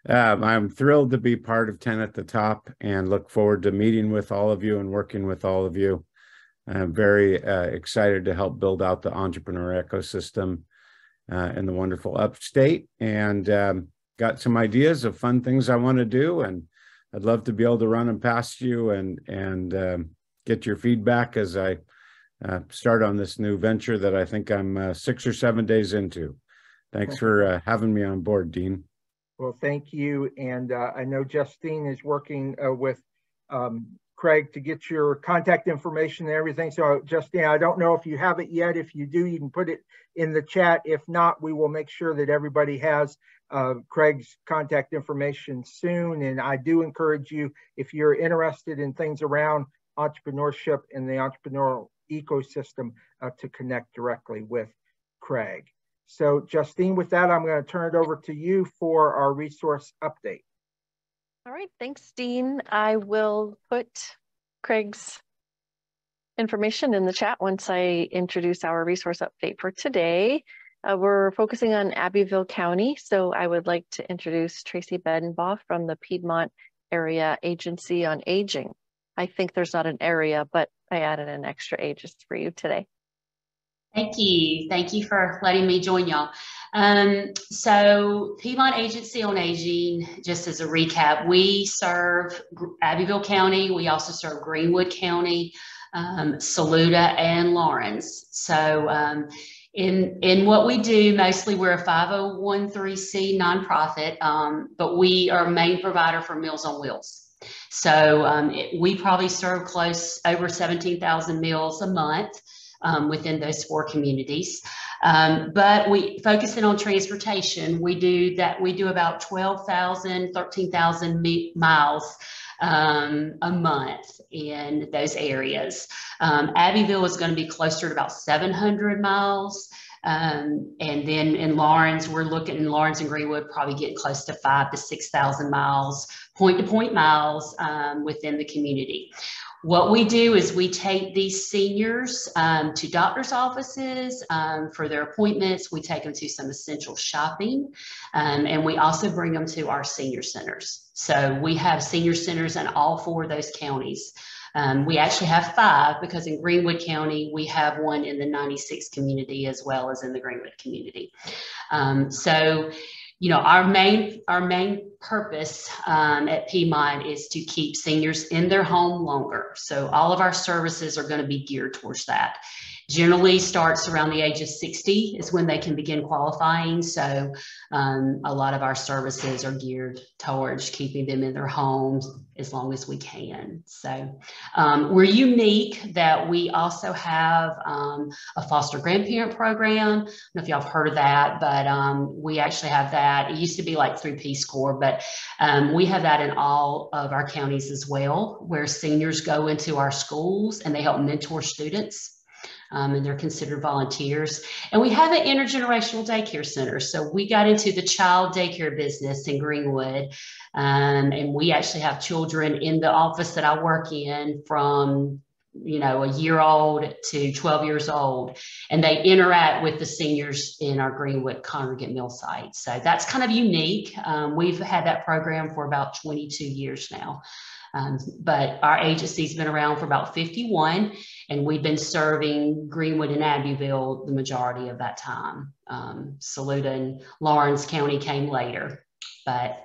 I'm thrilled to be part of 10 at the Top and look forward to meeting with all of you and working with all of you. I'm very excited to help build out the entrepreneur ecosystem in the wonderful Upstate, and got some ideas of fun things I want to do, and I'd love to be able to run them past you and get your feedback as I start on this new venture that I think I'm 6 or 7 days into. Thanks for having me on board, Dean. Well, thank you. And I know Justine is working with Craig to get your contact information and everything. So Justine, I don't know if you have it yet. If you do, you can put it in the chat. If not, we will make sure that everybody has Craig's contact information soon. And I do encourage you, if you're interested in things around entrepreneurship and the entrepreneurial ecosystem, to connect directly with Craig. So Justine, with that, I'm going to turn it over to you for our resource update. All right, thanks, Dean. I will put Craig's information in the chat once I introduce our resource update for today. We're focusing on Abbeville County, so I would like to introduce Tracy Bedenbaugh from the Piedmont Area Agency on Aging. I think there's not an area, but I added an extra A just for you today. Thank you. Thank you for letting me join y'all. So Piedmont Agency on Aging, just as a recap, we serve Abbeville County. We also serve Greenwood County, Saluda, and Lawrence. So in what we do, mostly we're a 501(c) nonprofit, but we are a main provider for Meals on Wheels. So we probably serve over 17,000 meals a month. Within those 4 communities. But we focusing on transportation. We do about 12,000, 13,000 miles a month in those areas. Abbeville is going to be closer to about 700 miles. And then in Lawrence, we're looking in Lawrence and Greenwood, probably getting close to 5,000 to 6,000 miles, point-to-point miles within the community. What we do is we take these seniors to doctor's offices for their appointments. We take them to some essential shopping, and we also bring them to our senior centers. So we have senior centers in all 4 of those counties. We actually have 5 because in Greenwood County, we have one in the 96 community as well as in the Greenwood community. So, you know, our main purpose at Piedmont is to keep seniors in their home longer. So all of our services are going to be geared towards that. Generally starts around the age of 60 is when they can begin qualifying. So a lot of our services are geared towards keeping them in their homes as long as we can. So we're unique that we also have a foster grandparent program. I don't know if y'all have heard of that, but we actually have that. It used to be like through Peace Corps, but we have that in all of our counties as well, where seniors go into our schools and they help mentor students. And they're considered volunteers. And we have an intergenerational daycare center. So we got into the child daycare business in Greenwood. And we actually have children in the office that I work in from, you know, a year old to 12 years old. And they interact with the seniors in our Greenwood congregate meal site. So that's kind of unique. We've had that program for about 22 years now. But our agency's been around for about 51, and we've been serving Greenwood and Abbeville the majority of that time. Saluda and Lawrence County came later, but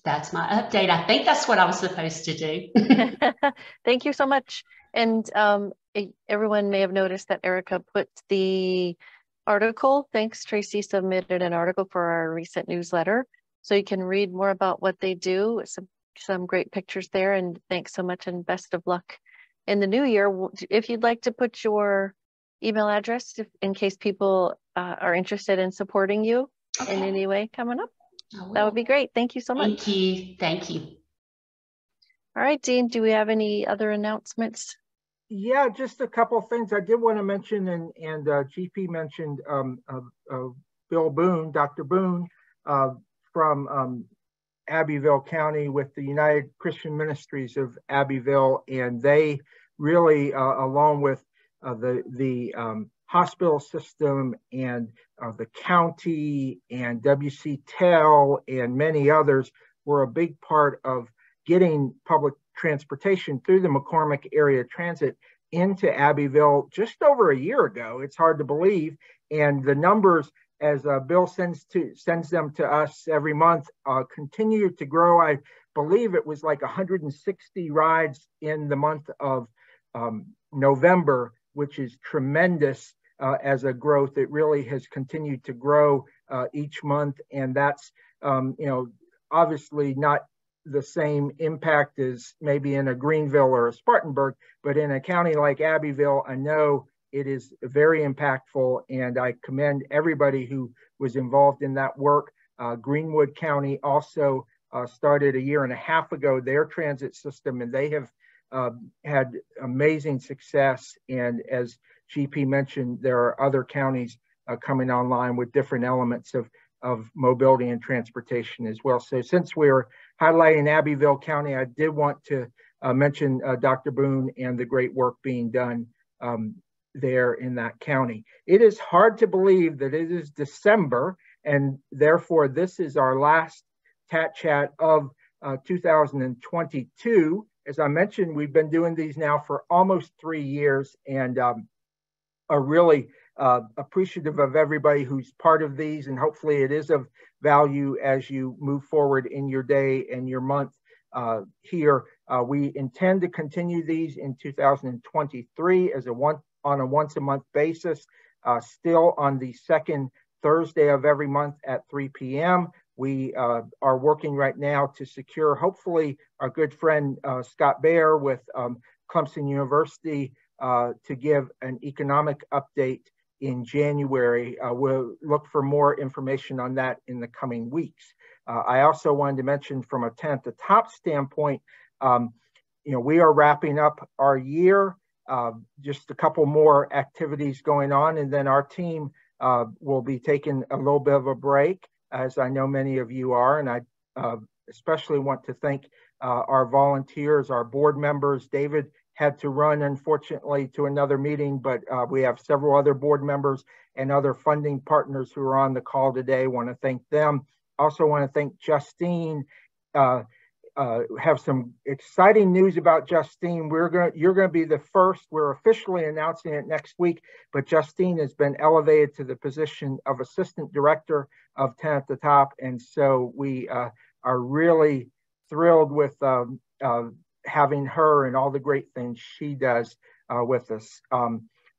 that's my update. I think that's what I was supposed to do. Thank you so much. And everyone may have noticed that Erica put the article. Thanks, Tracy submitted an article for our recent newsletter. So you can read more about what they do. Some great pictures there, and thanks so much and best of luck in the new year. If you'd like to put your email address in case people are interested in supporting you in any way coming up, that would be great. Thank you so much. Thank you. Thank you. All right, Dean, do we have any other announcements? Yeah, just a couple of things I did want to mention, and GP mentioned Bill Boone, Dr. Boone from Abbeville County with the United Christian Ministries of Abbeville, and they really, along with the hospital system and the county and WC Tel and many others, were a big part of getting public transportation through the McCormick Area Transit into Abbeville just over a year ago. It's hard to believe, and the numbers, as Bill sends them to us every month, continue to grow. I believe it was like 160 rides in the month of November, which is tremendous as a growth. It really has continued to grow each month, and that's obviously not the same impact as maybe in a Greenville or a Spartanburg, but in a county like Abbeville, I know it is very impactful, and I commend everybody who was involved in that work. Greenwood County also started a year and a half ago their transit system, and they have had amazing success. And as GP mentioned, there are other counties coming online with different elements of mobility and transportation as well. So since we're highlighting Abbeville County, I did want to mention Dr. Boone and the great work being done there in that county. It is hard to believe that it is December, and therefore this is our last TATT Chat of 2022. As I mentioned, we've been doing these now for almost 3 years, and are really appreciative of everybody who's part of these, and hopefully it is of value as you move forward in your day and your month here. We intend to continue these in 2023 as on a once-a-month basis, still on the second Thursday of every month at 3 p.m. We are working right now to secure, hopefully, our good friend Scott Baer with Clemson University to give an economic update in January. We'll look for more information on that in the coming weeks. I also wanted to mention from a TATT at the Top standpoint, we are wrapping up our year. Just a couple more activities going on, and then our team will be taking a little bit of a break, as I know many of you are. And I especially want to thank our volunteers, our board members. David had to run, unfortunately, to another meeting, but we have several other board members and other funding partners who are on the call today. Want to thank them. Also want to thank Justine. Have some exciting news about Justine. You're going to be the first. We're officially announcing it next week, but Justine has been elevated to the position of Assistant Director of TATT at the Top, and so we are really thrilled with having her and all the great things she does with us.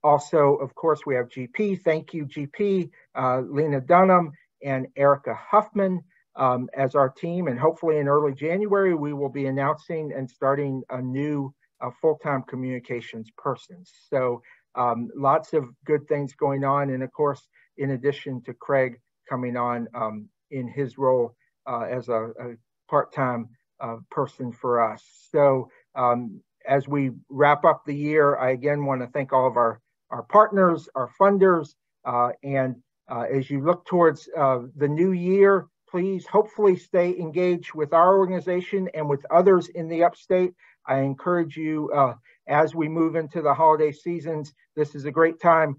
Also, of course, we have GP. Thank you, GP, Lena Dunham, and Erica Huffman. as our team, and hopefully in early January, we will be announcing and starting a new full-time communications person. So lots of good things going on. And of course, in addition to Craig coming on in his role as a part-time person for us. So as we wrap up the year, I again want to thank all of our partners, our funders, and as you look towards the new year, please hopefully stay engaged with our organization and with others in the Upstate. I encourage you as we move into the holiday seasons, this is a great time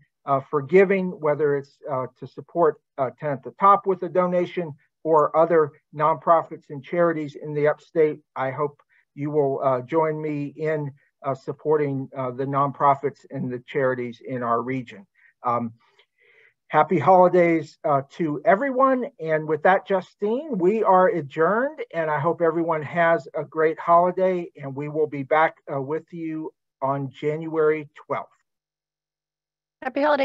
for giving, whether it's to support TATT at the Top with a donation or other nonprofits and charities in the Upstate. I hope you will join me in supporting the nonprofits and the charities in our region. Happy holidays to everyone. And with that, Justine, we are adjourned, and I hope everyone has a great holiday, and we will be back with you on January 12th. Happy holidays.